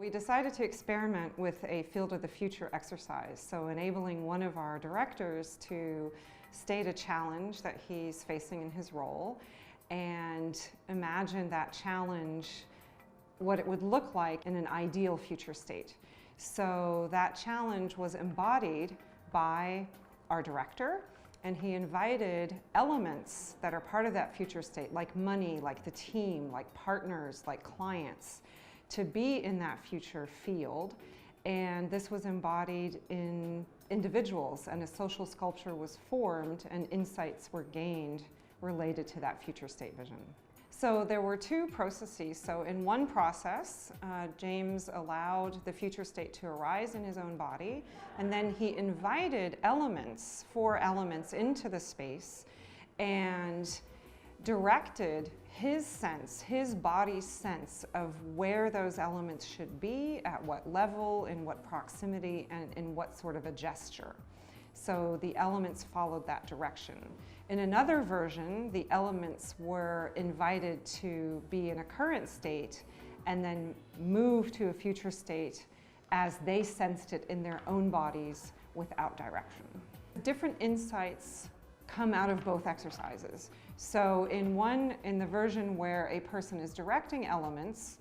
We decided to experiment with a field of the future exercise, so enabling one of our directors to state a challenge that he's facing in his role and imagine that challenge, what it would look like in an ideal future state. So that challenge was embodied by our director, and he invited elements that are part of that future state, like money, like the team, like partners, like clients, to be in that future field. And this was embodied in individuals, and a social sculpture was formed and insights were gained related to that future state vision. So there were two processes. So in one process, James allowed the future state to arise in his own body, and then he invited elements, 4 elements, into the space and directed his sense, his body's sense of where those elements should be, at what level, in what proximity, and in what sort of a gesture. So the elements followed that direction. In another version, the elements were invited to be in a current state and then move to a future state as they sensed it in their own bodies without direction. Different insights come out of both exercises. So in the version where a person is directing elements,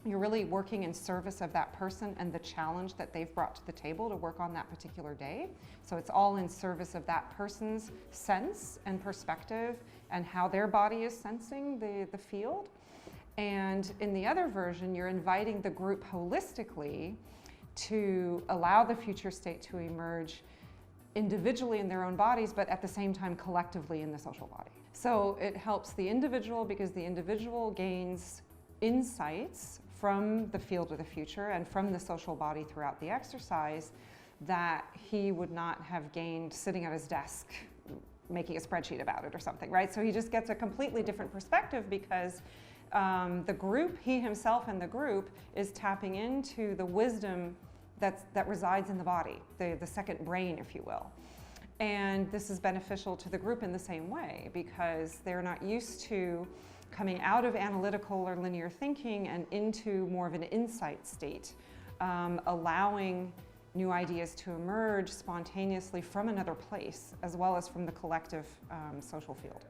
you're really working in service of that person and the challenge that they've brought to the table to work on that particular day. So it's all in service of that person's sense and perspective and how their body is sensing the field. And in the other version, you're inviting the group holistically to allow the future state to emerge individually in their own bodies, but at the same time collectively in the social body. So it helps the individual because the individual gains insights from the field of the future and from the social body throughout the exercise that he would not have gained sitting at his desk making a spreadsheet about it or something, right? So he just gets a completely different perspective because the group, he himself and the group, is tapping into the wisdom that resides in the body, the second brain, if you will. And this is beneficial to the group in the same way because they're not used to coming out of analytical or linear thinking and into more of an insight state, allowing new ideas to emerge spontaneously from another place as well as from the collective social field.